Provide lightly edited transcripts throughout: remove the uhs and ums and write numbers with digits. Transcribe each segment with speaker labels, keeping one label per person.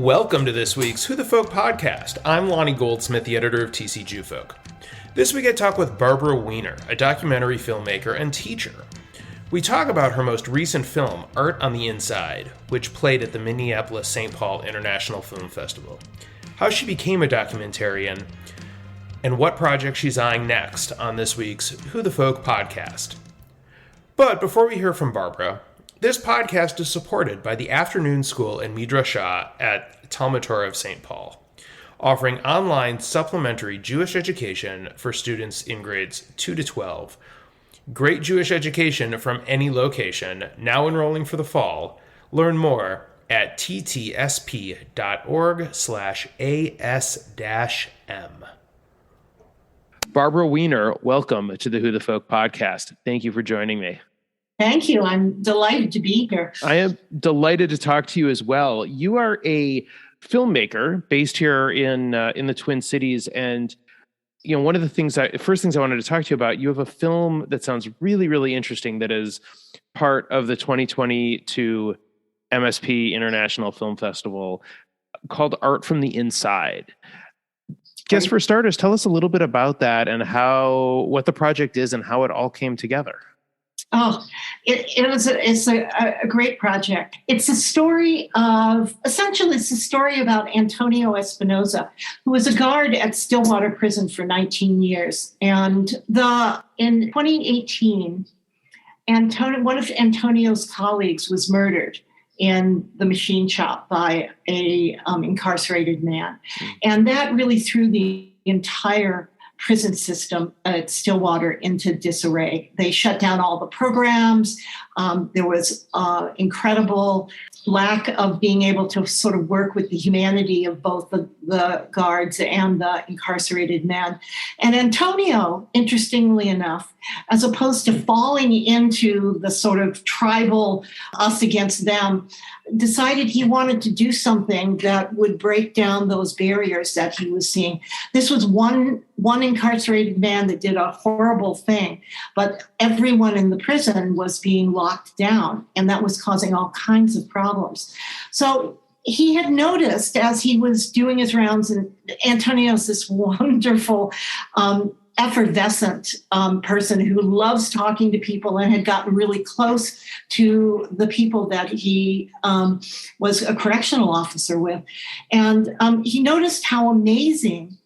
Speaker 1: Welcome to this week's Who the Folk podcast. I'm Lonnie Goldsmith, the editor of TC Jewfolk. This week I talk with Barbara Wiener, a documentary filmmaker and teacher. We talk about her most recent film, Art on the Inside, which played at the Minneapolis-St. Paul International Film Festival, how she became a documentarian, and what project she's eyeing next on this week's Who the Folk podcast. But before we hear from Barbara, this podcast is supported by the Afternoon School and Midrashah at Talmud Torah of St. Paul, offering online supplementary Jewish education for students in grades 2 to 12. Great Jewish education from any location, now enrolling for the fall. Learn more at ttsp.org/as-m. Barbara Wiener, welcome to the Who the Folk podcast. Thank you for joining me.
Speaker 2: Thank you. I'm delighted to be here.
Speaker 1: I am delighted to talk to you as well. You are a filmmaker based here in the Twin Cities, and one of the first things I wanted to talk to you about. You have a film that sounds really, really interesting that is part of the 2022 MSP International Film Festival called Art from the Inside. Guess for starters, tell us a little bit about that and what the project is and how it all came together.
Speaker 2: Oh, it's a great project. It's a story about Antonio Espinosa, who was a guard at Stillwater Prison for 19 years. And in 2018, one of Antonio's colleagues was murdered in the machine shop by a incarcerated man. And that really threw the entire prison system at Stillwater into disarray. They shut down all the programs. There was incredible lack of being able to sort of work with the humanity of both the guards and the incarcerated men. And Antonio, interestingly enough, as opposed to falling into the sort of tribal us against them, decided he wanted to do something that would break down those barriers that he was seeing. This was one incarcerated man that did a horrible thing, but everyone in the prison was being locked down, and that was causing all kinds of problems. So he had noticed as he was doing his rounds, and Antonio's this wonderful, effervescent person who loves talking to people and had gotten really close to the people that he was a correctional officer with. And he noticed how amazing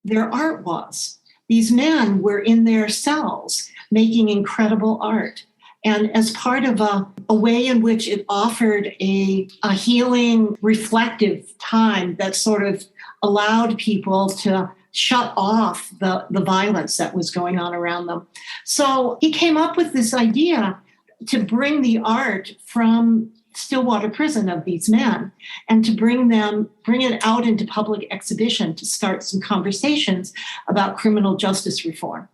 Speaker 2: their art was. These men were in their cells making incredible art. And as part of a way in which it offered a healing, reflective time that sort of allowed people to shut off the violence that was going on around them. So he came up with this idea to bring the art from Stillwater Prison of these men and to bring it out into public exhibition to start some conversations about criminal justice reform.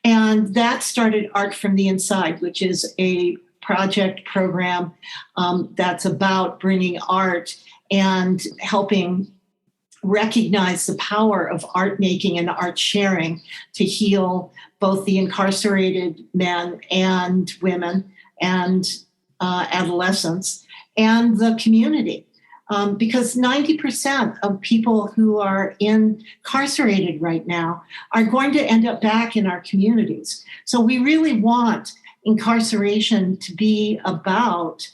Speaker 2: And that started Art from the Inside, which is a program that's about bringing art and helping recognize the power of art making and art sharing to heal both the incarcerated men and women and adolescents and the community. Because 90% of people who are incarcerated right now are going to end up back in our communities. So we really want incarceration to be about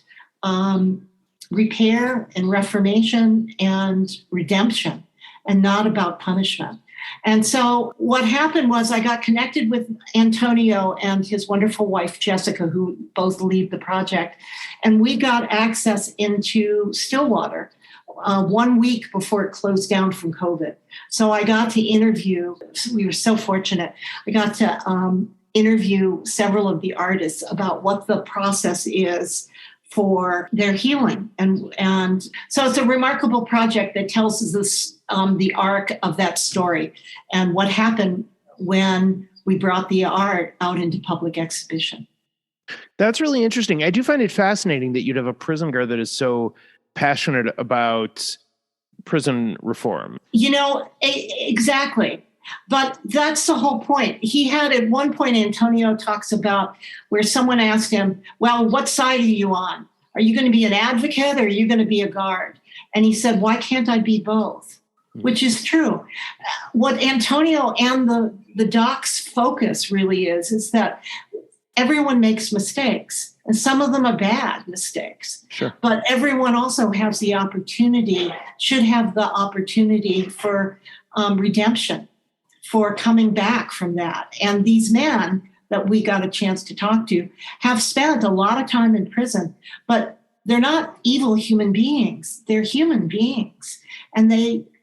Speaker 2: repair and reformation and redemption, and not about punishment. And so what happened was I got connected with Antonio and his wonderful wife, Jessica, who both lead the project. And we got access into Stillwater 1 week before it closed down from COVID. So I got to interview, we were so fortunate, I got to interview several of the artists about what the process is for their healing. And so it's a remarkable project that tells us this, the arc of that story and what happened when we brought the art out into public exhibition.
Speaker 1: That's really interesting. I do find it fascinating that you'd have a prison guard that is so passionate about prison reform.
Speaker 2: Exactly. But that's the whole point. He had at one point, Antonio talks about where someone asked him, well, what side are you on? Are you going to be an advocate or are you going to be a guard? And he said, why can't I be both? Which is true. What Antonio and the doc's focus really is that everyone makes mistakes, and some of them are bad mistakes.
Speaker 1: Sure.
Speaker 2: But everyone also has the opportunity, should have the opportunity for redemption, for coming back from that. And these men that we got a chance to talk to have spent a lot of time in prison, but they're not evil human beings. They're human beings.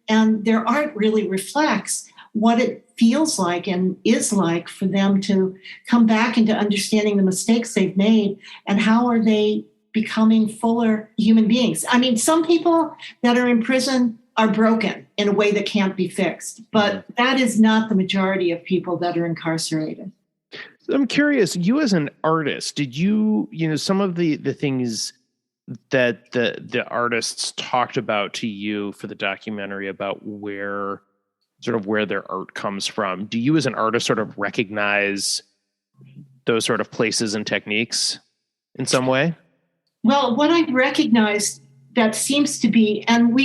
Speaker 2: And their art really reflects what it feels like and is like for them to come back into understanding the mistakes they've made and how are they becoming fuller human beings. I mean, some people that are in prison are broken in a way that can't be fixed, but that is not the majority of people that are incarcerated.
Speaker 1: I'm curious, you as an artist, did you some of the things that the artists talked about to you for the documentary about where their art comes from, do you as an artist sort of recognize those sort of places and techniques in some way?
Speaker 2: Well, what I recognized that seems to be, and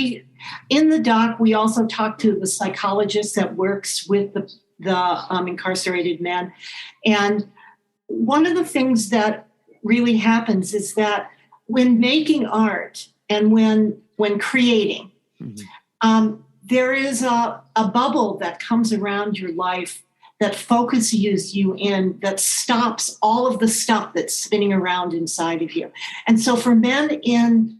Speaker 2: in the doc, we also talked to the psychologist that works with the incarcerated men. And one of the things that really happens is that when making art and when creating, there is a bubble that comes around your life that focuses you in, that stops all of the stuff that's spinning around inside of you. And so for men in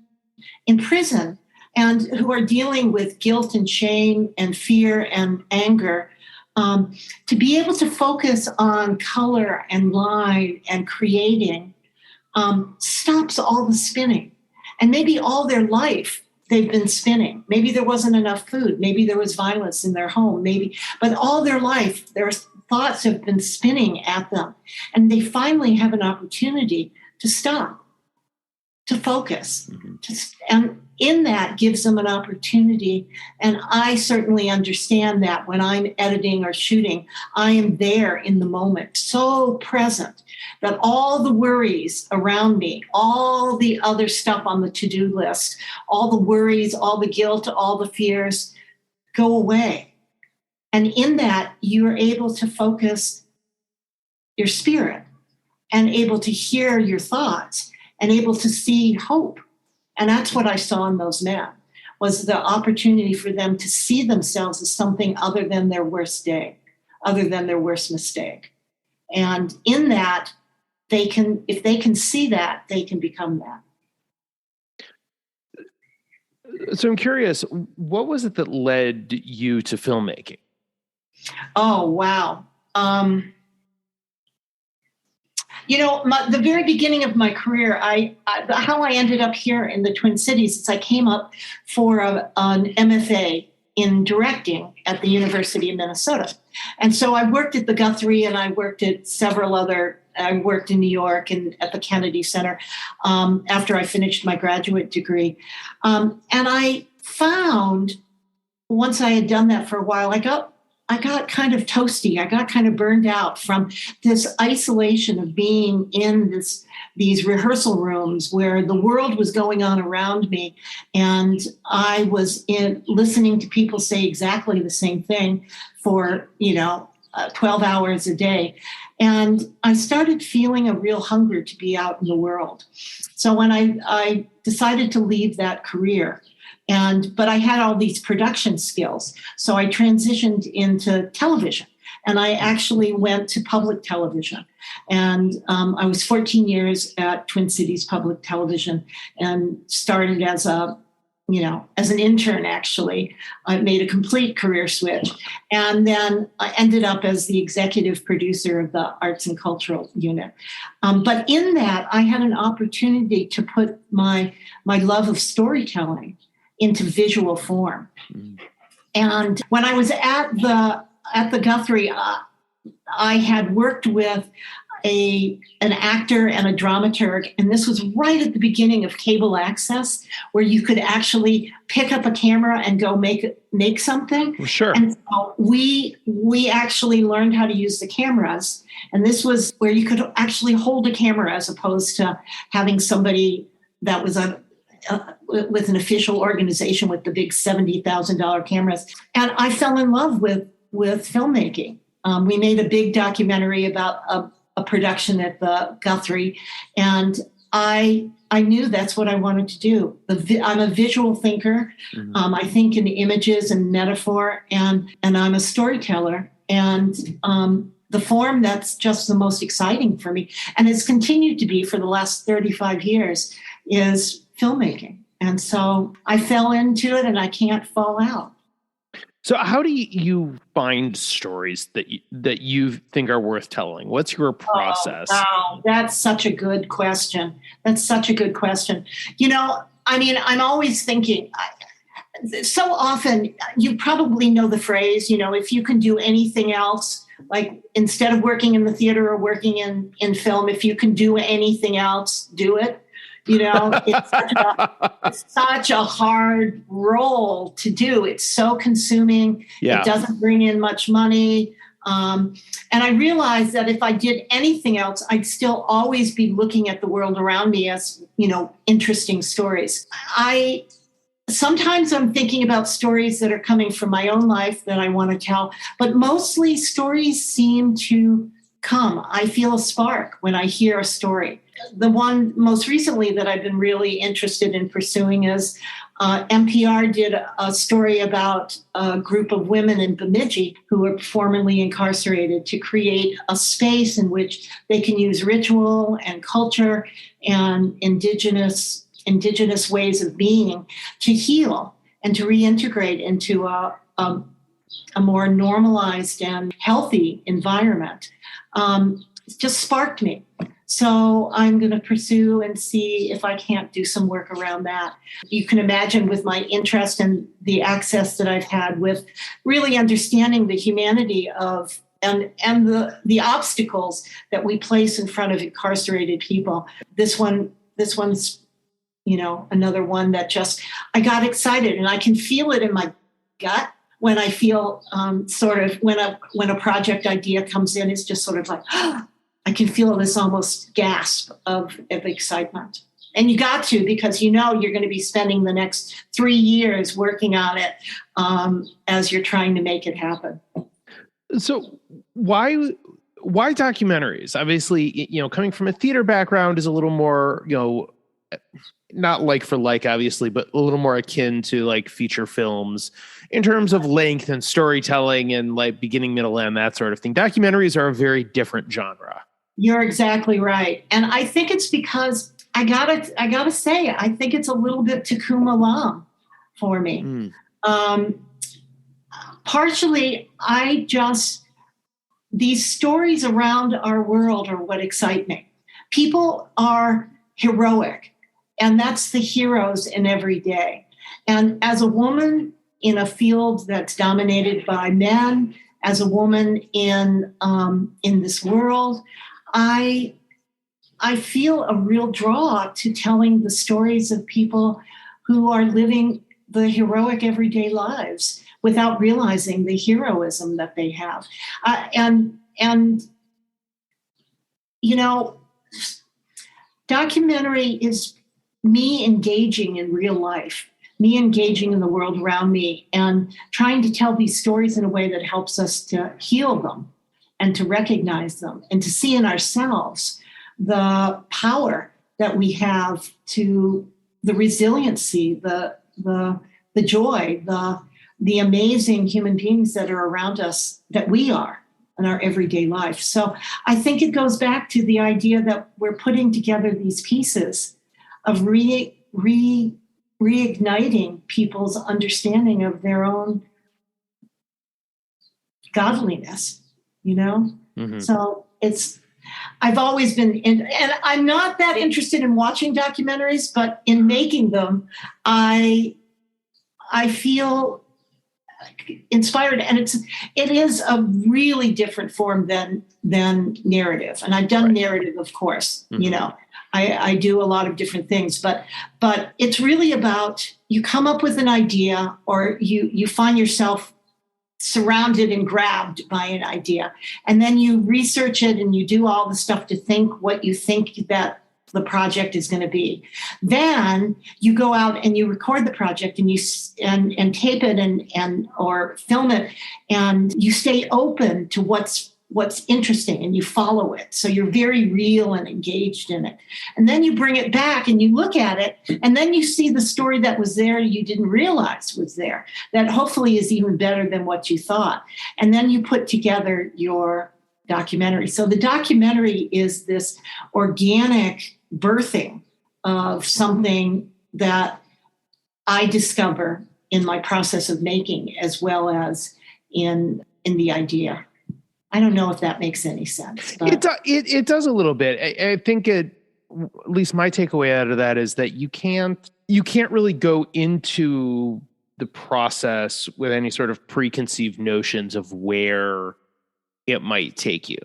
Speaker 2: prison and who are dealing with guilt and shame and fear and anger, to be able to focus on color and line and creating stops all the spinning. And maybe all their life they've been spinning. Maybe there wasn't enough food. Maybe there was violence in their home. But all their life, their thoughts have been spinning at them. And they finally have an opportunity to stop, to focus. And in that gives them an opportunity. And I certainly understand that when I'm editing or shooting, I am there in the moment, so present that all the worries around me, all the other stuff on the to-do list, all the worries, all the guilt, all the fears go away. And in that, you're able to focus your spirit and able to hear your thoughts and able to see hope. And that's what I saw in those men, was the opportunity for them to see themselves as something other than their worst day, other than their worst mistake. And in that, if they can see that, they can become that.
Speaker 1: So I'm curious, what was it that led you to filmmaking?
Speaker 2: Oh, wow. The very beginning of my career, how I ended up here in the Twin Cities is I came up for an MFA in directing at the University of Minnesota. And so I worked at the Guthrie and I worked at I worked in New York and at the Kennedy Center after I finished my graduate degree. And I found, once I had done that for a while, I got kind of toasty. I got kind of burned out from this isolation of being in these rehearsal rooms where the world was going on around me. And I was listening to people say exactly the same thing for, 12 hours a day. And I started feeling a real hunger to be out in the world. So when I decided to leave that career, but I had all these production skills. So I transitioned into television and I actually went to public television. And I was 14 years at Twin Cities Public Television and started as an intern, actually. I made a complete career switch. And then I ended up as the executive producer of the Arts and Cultural Unit. But in that, I had an opportunity to put my love of storytelling into visual form. And when I was at the Guthrie, I had worked with an actor and a dramaturg, and this was right at the beginning of cable access, where you could actually pick up a camera and go make something.
Speaker 1: Well, sure.
Speaker 2: And so we actually learned how to use the cameras, and this was where you could actually hold a camera as opposed to having somebody that was with an official organization with the big $70,000 cameras. And I fell in love with filmmaking. We made a big documentary about a production at the Guthrie, and I knew that's what I wanted to do. I'm a visual thinker. Mm-hmm. I think in images and metaphor, and I'm a storyteller. And the form that's just the most exciting for me, and it's continued to be for the last 35 years, is filmmaking. And so I fell into it, and I can't fall out.
Speaker 1: So how do you find stories that you think are worth telling? What's your process?
Speaker 2: Oh, wow. That's such a good question. You know, I mean, I'm always thinking, so often, you probably know the phrase, you know, if you can do anything else, like instead of working in the theater or working in film, if you can do anything else, do it. You know, it's such a hard role to do. It's so consuming. Yeah. It doesn't bring in much money. And I realized that if I did anything else, I'd still always be looking at the world around me as, you know, interesting stories. Sometimes I'm thinking about stories that are coming from my own life that I want to tell, but mostly stories seem to come. I feel a spark when I hear a story. The one most recently that I've been really interested in pursuing is NPR did a story about a group of women in Bemidji who were formerly incarcerated to create a space in which they can use ritual and culture and indigenous ways of being to heal and to reintegrate into a more normalized and healthy environment. It just sparked me. So I'm going to pursue and see if I can't do some work around that. You can imagine with my interest and the access that I've had with really understanding the humanity of and the obstacles that we place in front of incarcerated people. This one's, you know, another one that just, I got excited, and I can feel it in my gut when I feel sort of when a project idea comes in. It's just sort of like, I can feel this almost gasp of excitement. And you got to, because you know you're going to be spending the next 3 years working on it as you're trying to make it happen.
Speaker 1: So why documentaries? Obviously, you know, coming from a theater background is a little more, you know, not like for like, obviously, but a little more akin to like feature films in terms of length and storytelling and like beginning, middle, end, that sort of thing. Documentaries are a very different genre.
Speaker 2: You're exactly right. And I think it's because I gotta say, I think it's a little bit Tikkun Olam for me. Partially, these stories around our world are what excite me. People are heroic, and that's the heroes in every day. And as a woman in a field that's dominated by men, as a woman in this world, I feel a real draw to telling the stories of people who are living the heroic everyday lives without realizing the heroism that they have. And you know, documentary is me engaging in real life, me engaging in the world around me, and trying to tell these stories in a way that helps us to heal them and to recognize them and to see in ourselves the power that we have, to the resiliency, the joy, the amazing human beings that are around us, that we are in our everyday life. So I think it goes back to the idea that we're putting together these pieces of reigniting people's understanding of their own godliness, you know? Mm-hmm. So I've always been and I'm not that interested in watching documentaries, but in making them, I feel inspired, and it is a really different form than narrative. And I've done narrative, of course. Mm-hmm. You know, I do a lot of different things, but it's really about, you come up with an idea, or you find yourself surrounded and grabbed by an idea, and then you research it and you do all the stuff to think what you think that the project is going to be. Then you go out and you record the project and you and tape it and or film it, and you stay open to what's interesting and you follow it. So you're very real and engaged in it. And then you bring it back and you look at it, and then you see the story that was there you didn't realize was there, that hopefully is even better than what you thought. And then you put together your documentary. So the documentary is this organic birthing of something that I discover in my process of making, as well as in the idea. I don't know if that makes any sense. But
Speaker 1: It does a little bit. I think at least my takeaway out of that is that you can't really go into the process with any sort of preconceived notions of where it might take you.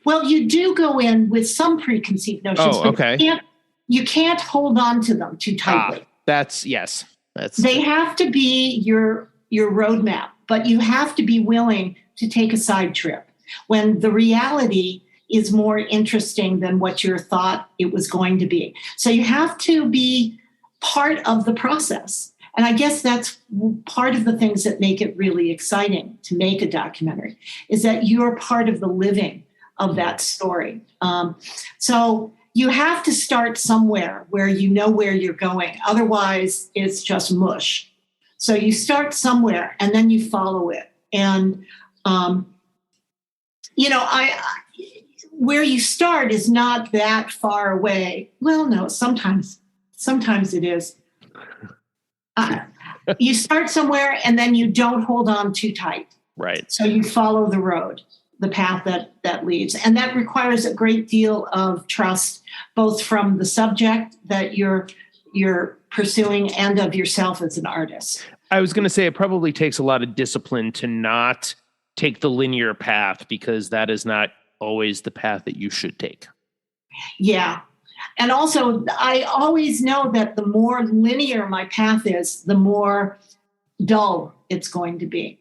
Speaker 2: Well, you do go in with some preconceived notions.
Speaker 1: Oh, okay.
Speaker 2: You can't hold on to them too tightly.
Speaker 1: They
Speaker 2: have to be your roadmap, but you have to be willing to take a side trip when the reality is more interesting than what you thought it was going to be. So you have to be part of the process. And I guess that's part of the things that make it really exciting to make a documentary, is that you're part of the living of that story. So you have to start somewhere where you know where you're going. Otherwise, it's just mush. So you start somewhere and then you follow it. And where you start is not that far away. Well, no, sometimes it is. You start somewhere and then you don't hold on too tight.
Speaker 1: Right.
Speaker 2: So you follow the road, the path that leads. And that requires a great deal of trust, both from the subject that you're pursuing and of yourself as an artist.
Speaker 1: I was going to say it probably takes a lot of discipline to not take the linear path, because that is not always the path that you should take.
Speaker 2: Yeah. And also, I always know that the more linear my path is, the more dull it's going to be.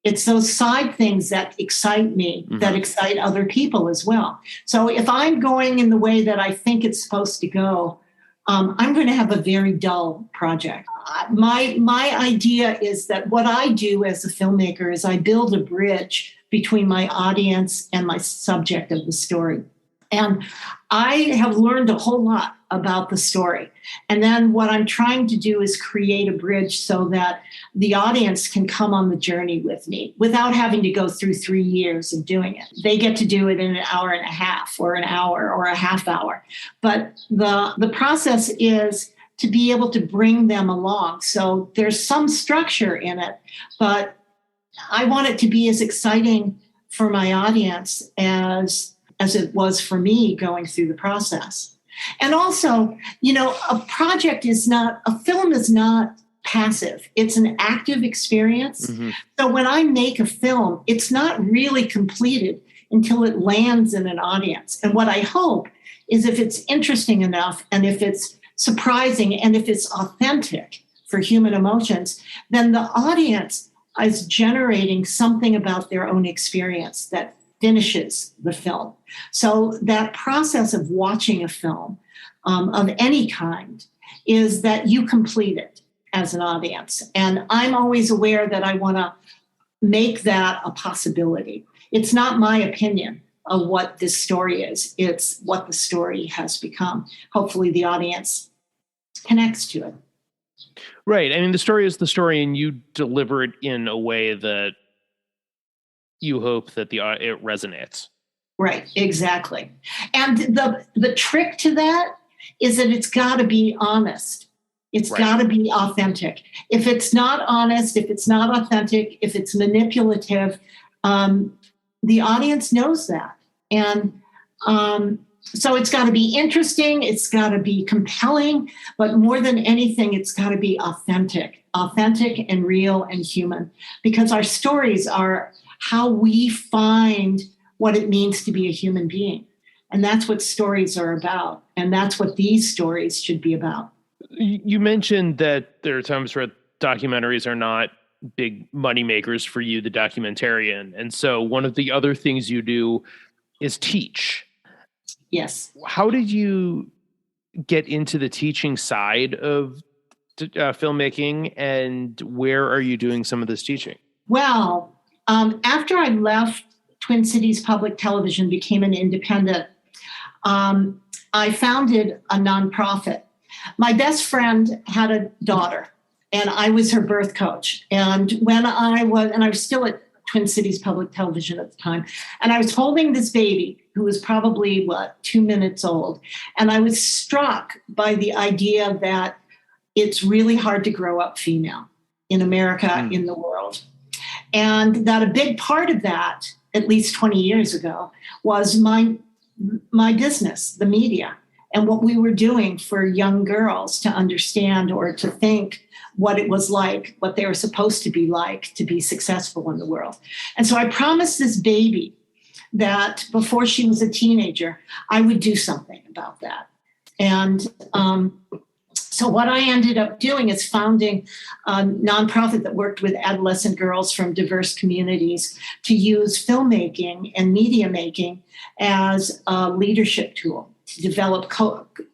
Speaker 2: It's those side things that excite me, that excite other people as well. So if I'm going in the way that I think it's supposed to go, I'm going to have a very dull project. My idea is that what I do as a filmmaker is I build a bridge between my audience and my subject of the story. And I have learned a whole lot about the story. And then what I'm trying to do is create a bridge so that the audience can come on the journey with me without having to go through 3 years of doing it. They get to do it in an hour and a half or an hour or a half hour. But the process is to be able to bring them along. So there's some structure in it, but I want it to be as exciting for my audience as it was for me going through the process. And also, a film is not passive. It's an active experience. So when I make a film, it's not really completed until it lands in an audience. And what I hope is, if it's interesting enough and if it's surprising and if it's authentic for human emotions, then the audience is generating something about their own experience that finishes the film. So that process of watching a film of any kind is that you complete it as an audience. And I'm always aware that I want to make that a possibility. It's not my opinion of what this story is. It's what the story has become. Hopefully the audience connects to it.
Speaker 1: Right. I mean, the story is the story, and you deliver it in a way that you hope that it resonates.
Speaker 2: Right, exactly. And the trick to that is that it's got to be honest. It's got to be authentic. If it's not honest, if it's not authentic, if it's manipulative, the audience knows that. And so it's got to be interesting. It's got to be compelling. But more than anything, it's got to be authentic and real and human, because our stories are how we find what it means to be a human being. And that's what stories are about. And that's what these stories should be about.
Speaker 1: You mentioned that there are times where documentaries are not big money makers for you, the documentarian. And so one of the other things you do is teach.
Speaker 2: Yes.
Speaker 1: How did you get into the teaching side of filmmaking, and where are you doing some of this teaching?
Speaker 2: Well, after I left Twin Cities Public Television, became an independent, I founded a nonprofit. My best friend had a daughter, and I was her birth coach. And I was still at Twin Cities Public Television at the time, and I was holding this baby who was probably, 2 minutes old. And I was struck by the idea that it's really hard to grow up female in America, in the world. And that a big part of that, at least 20 years ago, was my business, the media, and what we were doing for young girls to understand or to think what it was like, what they were supposed to be successful in the world. And so I promised this baby that before she was a teenager, I would do something about that. And so what I ended up doing is founding a nonprofit that worked with adolescent girls from diverse communities to use filmmaking and media making as a leadership tool to develop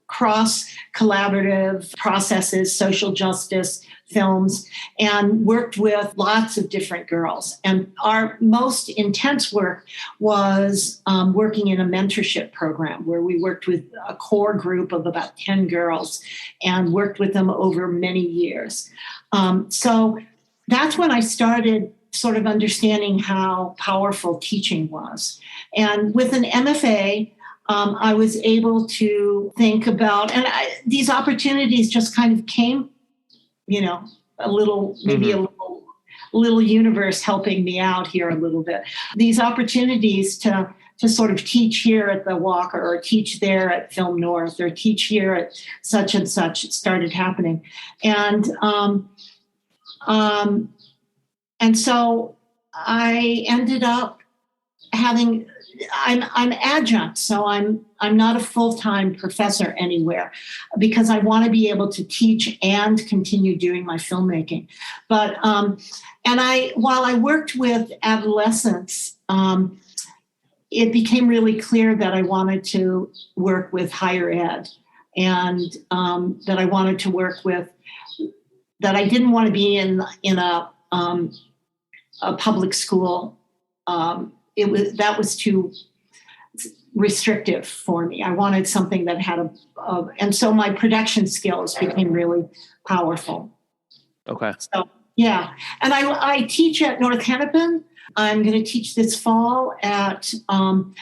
Speaker 2: cross-collaborative processes, social justice films, and worked with lots of different girls. And our most intense work was working in a mentorship program where we worked with a core group of about 10 girls and worked with them over many years. So that's when I started sort of understanding how powerful teaching was. And with an MFA, I was able to think about, and these opportunities just kind of came, a little universe helping me out here a little bit. These opportunities to sort of teach here at the Walker or teach there at Film North or teach here at such and such started happening. And so I ended up having, I'm adjunct, so I'm not a full-time professor anywhere because I want to be able to teach and continue doing my filmmaking. But while I worked with adolescents, it became really clear that I wanted to work with higher ed, and that I wanted to work with, that I didn't want to be in a public school. That was too restrictive for me. I wanted something that had and so my production skills became really powerful.
Speaker 1: Okay.
Speaker 2: So, yeah. And I teach at North Hennepin. I'm going to teach this fall at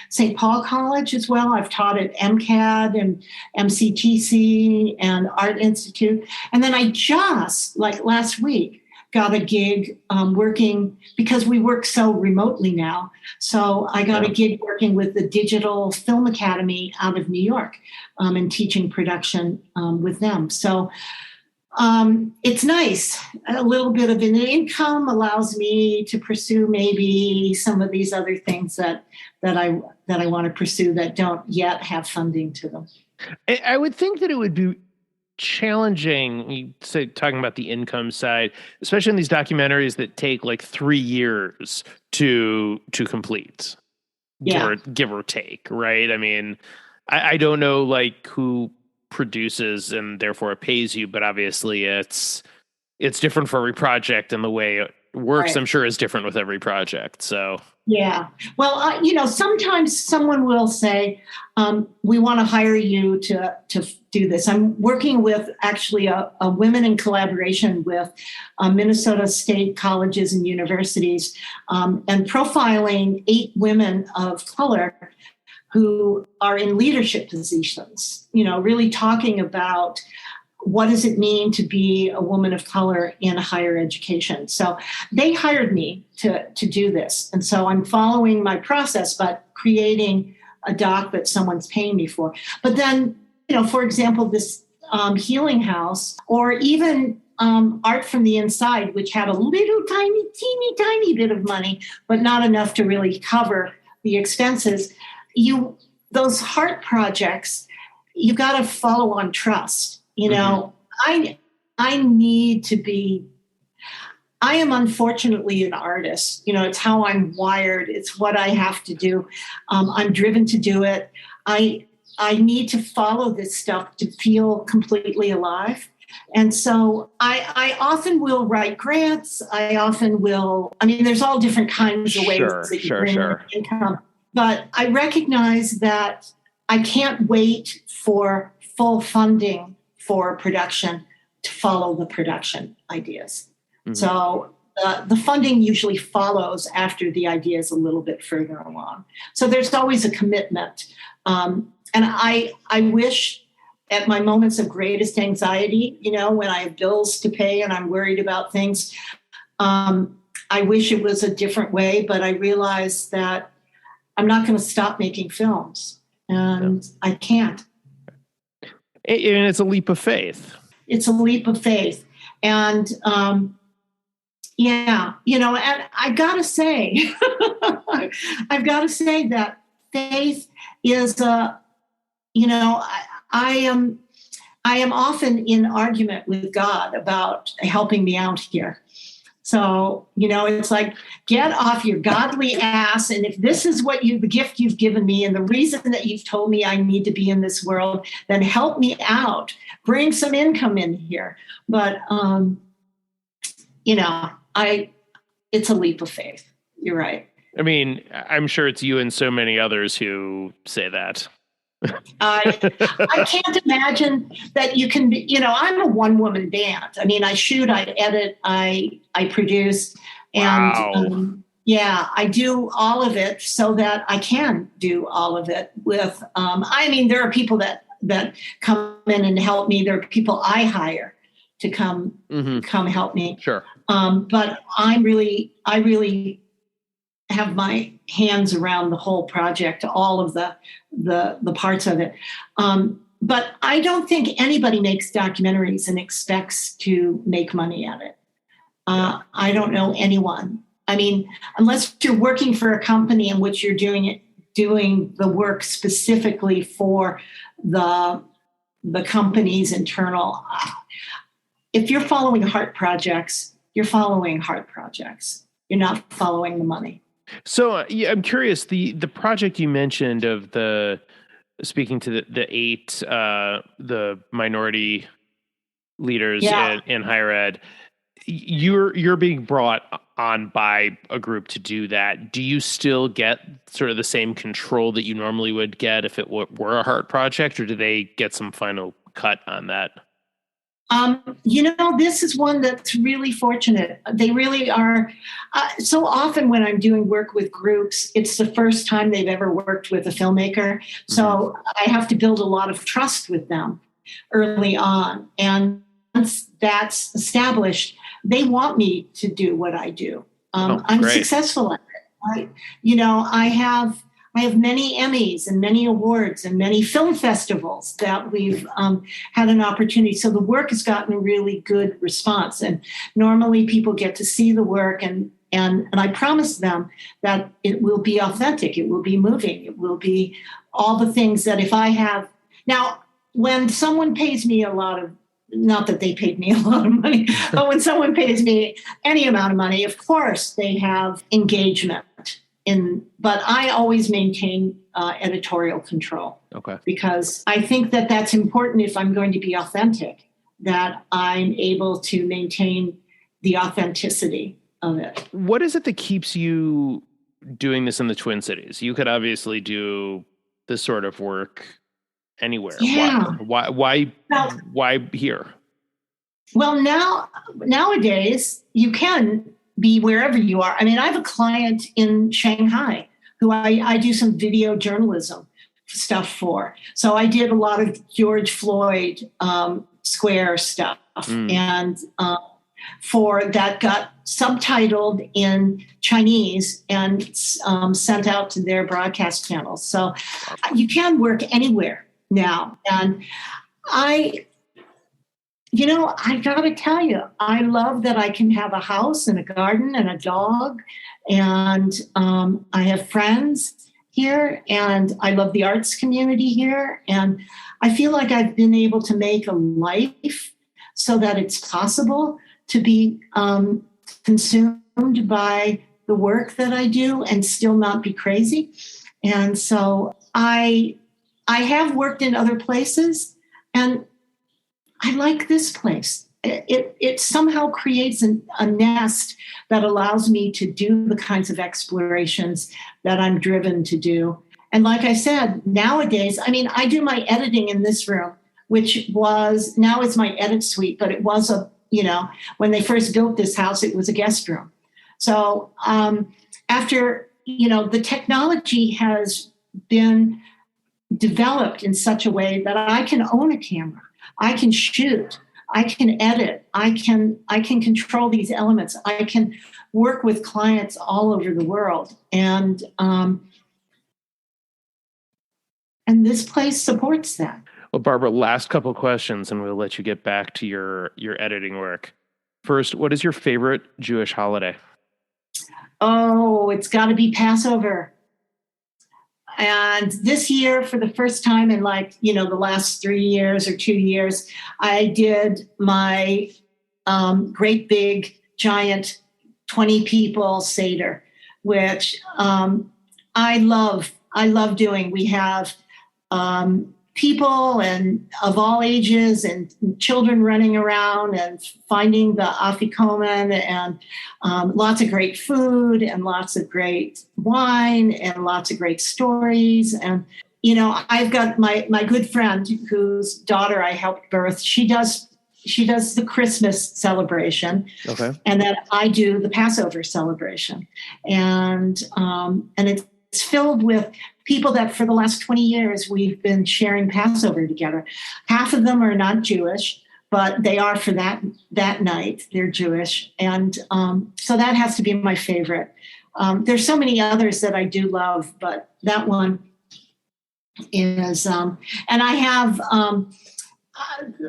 Speaker 2: St. Paul College as well. I've taught at MCAD and MCTC and Art Institute. And then I just, like last week, got a gig working, because we work so remotely now. So I got a gig working with the Digital Film Academy out of New York and teaching production with them. So it's nice. A little bit of an income allows me to pursue maybe some of these other things that I want to pursue that don't yet have funding to them.
Speaker 1: I would think that it would be challenging, you say, talking about the income side, especially in these documentaries that take like 3 years to complete, give or take, right? I mean, I don't know like who produces and therefore it pays you, but obviously it's different for every project, and the way it works, right, I'm sure is different with every project. So
Speaker 2: yeah. Well, sometimes someone will say, we want to hire you to do this. I'm working with actually a women in collaboration with Minnesota State colleges and universities, and profiling 8 women of color who are in leadership positions, really talking about what does it mean to be a woman of color in higher education. So they hired me to do this. And so I'm following my process, but creating a doc that someone's paying me for. But then, for example, this healing house, or even Art from the Inside, which had a little teeny bit of money, but not enough to really cover the expenses. Those heart projects, you got to follow on trust. I need to be, I am unfortunately an artist. It's how I'm wired. It's what I have to do. I'm driven to do it. I need to follow this stuff to feel completely alive. And so I often will write grants. I often will, I mean, there's all different kinds of ways that you bring in income. But I recognize that I can't wait for full funding for production to follow the production ideas. Mm-hmm. So the funding usually follows after the idea is a little bit further along. So there's always a commitment. And I wish at my moments of greatest anxiety, when I have bills to pay and I'm worried about things, I wish it was a different way, but I realize that I'm not going to stop making films, and I can't.
Speaker 1: And it's a leap of faith.
Speaker 2: It's a leap of faith. And, and I've got to say, that faith is, I am often in argument with God about helping me out here. So, it's like, get off your godly ass. And if this is the gift you've given me and the reason that you've told me I need to be in this world, then help me out. Bring some income in here. But, it's a leap of faith. You're right.
Speaker 1: I mean, I'm sure it's you and so many others who say that.
Speaker 2: I can't imagine that you can be, I'm a one-woman band. I mean, I shoot, I edit, I produce, and
Speaker 1: wow.
Speaker 2: I do all of it so that I can do all of it with, there are people that come in and help me. There are people I hire to come help me.
Speaker 1: Sure.
Speaker 2: But I really have my hands around the whole project, all of the parts of it. But I don't think anybody makes documentaries and expects to make money at it. I don't know anyone. I mean, unless you're working for a company in which you're doing the work specifically for the company's internal. If you're following heart projects, you're following heart projects. You're not following the money.
Speaker 1: So I'm curious, the project you mentioned of speaking to the 8 the minority leaders in higher ed, you're being brought on by a group to do that. Do you still get sort of the same control that you normally would get if it were a heart project, or do they get some final cut on that?
Speaker 2: This is one that's really fortunate. They really are. So often when I'm doing work with groups, it's the first time they've ever worked with a filmmaker. So I have to build a lot of trust with them early on. And once that's established, they want me to do what I do. I'm successful at it. I have many Emmys and many awards and many film festivals that we've had an opportunity. So the work has gotten a really good response. And normally people get to see the work and I promise them that it will be authentic. It will be moving. It will be all the things that if I have. Now, when someone pays me not that they paid me a lot of money, but when someone pays me any amount of money, of course they have engagement. But I always maintain editorial control.
Speaker 1: Okay.
Speaker 2: Because I think that that's important if I'm going to be authentic, that I'm able to maintain the authenticity of it.
Speaker 1: What is it that keeps you doing this in the Twin Cities? You could obviously do this sort of work anywhere.
Speaker 2: Yeah.
Speaker 1: Why here?
Speaker 2: Well, nowadays you can be wherever you are. I mean, I have a client in Shanghai who I do some video journalism stuff for. So I did a lot of George Floyd Square stuff. And for that got subtitled in Chinese and sent out to their broadcast channels. So you can work anywhere now. And I got to tell you, I love that I can have a house and a garden and a dog. And I have friends here, and I love the arts community here. And I feel like I've been able to make a life so that it's possible to be consumed by the work that I do and still not be crazy. And so I I have worked in other places, and I like this place. It somehow creates a nest that allows me to do the kinds of explorations that I'm driven to do. And like I said, nowadays, I mean, I do my editing in this room, which was, now it's my edit suite, but it was when they first built this house, it was a guest room. So after, the technology has been developed in such a way that I can own a camera, I can shoot, I can edit, I can control these elements, I can work with clients all over the world, and this place supports that.
Speaker 1: Well, Barbara, last couple questions, and we'll let you get back to your editing work. First, what is your favorite Jewish holiday?
Speaker 2: Oh, it's got to be Passover. And this year, for the first time in the last 3 years or 2 years, I did my great big giant 20 people Seder, which I love doing. We have people and of all ages and children running around and finding the afikomen, and lots of great food and lots of great wine and lots of great stories. And, I've got my good friend whose daughter I helped birth. She does the Christmas celebration.
Speaker 1: Okay.
Speaker 2: And then I do the Passover celebration. And it's filled with people that for the last 20 years we've been sharing Passover together. Half of them are not Jewish, but they are for that night. They're Jewish. And so that has to be my favorite. There's so many others that I do love, but that one is, and I have,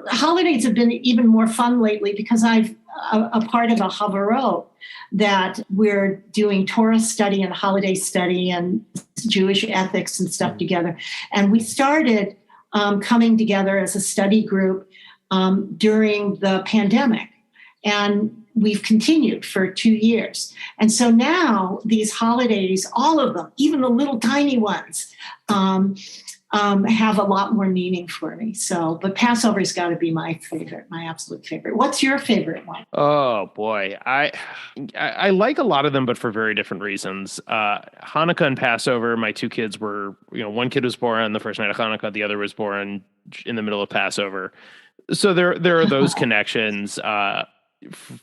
Speaker 2: holidays have been even more fun lately because I've a part of a Havarot that we're doing Torah study and holiday study and Jewish ethics and stuff together. And we started coming together as a study group during the pandemic. And we've continued for 2 years. And so now these holidays, all of them, even the little tiny ones, have a lot more meaning for me. So, but Passover's got to be my favorite, my absolute favorite. What's your favorite one?
Speaker 1: Oh boy, I like a lot of them, but for very different reasons. Hanukkah and Passover. My two kids were, one kid was born on the first night of Hanukkah, the other was born in the middle of Passover. So there are those connections.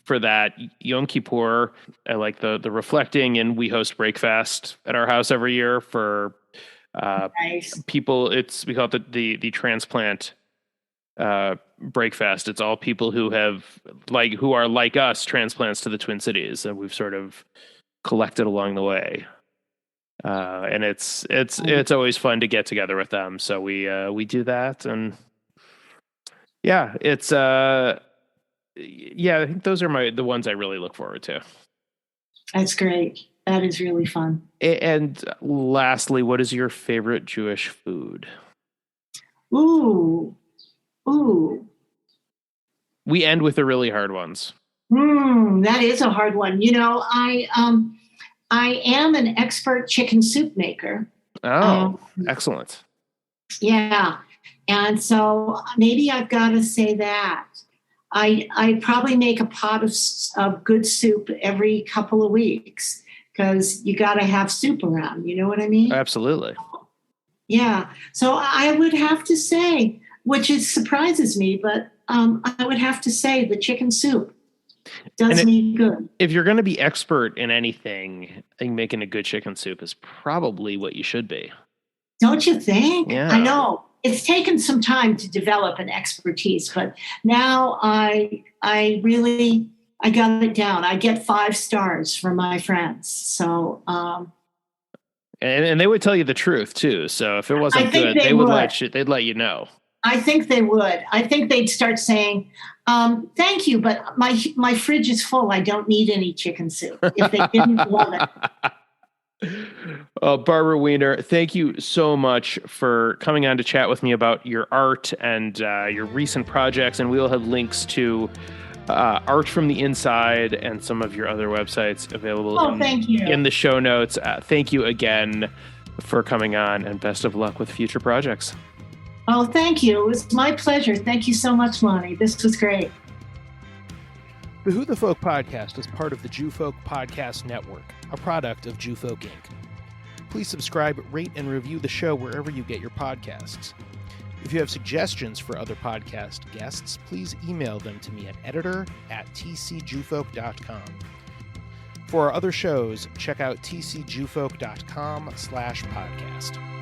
Speaker 1: For that, Yom Kippur, I like the reflecting, and we host Breakfast at our house every year for.
Speaker 2: Nice.
Speaker 1: People, we call it the transplant breakfast. It's all people who are like us, transplants to the Twin Cities, and we've sort of collected along the way. And it's always fun to get together with them. So we do that, and yeah, it's I think those are the ones I really look forward to.
Speaker 2: That's great. That is really fun.
Speaker 1: And lastly, what is your favorite Jewish food?
Speaker 2: Ooh.
Speaker 1: We end with the really hard ones.
Speaker 2: That is a hard one. I am an expert chicken soup maker.
Speaker 1: Oh, excellent.
Speaker 2: Yeah. And so maybe I've got to say that. I probably make a pot of good soup every couple of weeks, because you got to have soup around. You know what I mean?
Speaker 1: Absolutely.
Speaker 2: Yeah. So I would have to say, which surprises me, but I would have to say the chicken soup does me good.
Speaker 1: If you're going to be expert in anything, I think making a good chicken soup is probably what you should be.
Speaker 2: Don't you think?
Speaker 1: Yeah.
Speaker 2: I know. It's taken some time to develop an expertise, but now I got it down. I get 5 stars from my friends. So,
Speaker 1: and they would tell you the truth too. So if it wasn't good, they'd let you know.
Speaker 2: I think they would. I think they'd start saying, "Thank you, but my fridge is full. I don't need any chicken soup." If they didn't love it.
Speaker 1: Barbara Wiener, thank you so much for coming on to chat with me about your art and your recent projects. And we'll have links to Art from the Inside and some of your other websites available in the show notes. Thank you again for coming on, and best of luck with future projects.
Speaker 2: Oh, thank you. It was my pleasure. Thank you so much, Lonnie. This was great.
Speaker 1: The Who the Folk podcast is part of the Jew Folk Podcast Network, a product of Jew Folk Inc. Please subscribe, rate, and review the show wherever you get your podcasts. If you have suggestions for other podcast guests, please email them to me at editor@tcjewfolk.com. For our other shows, check out tcjewfolk.com/podcast.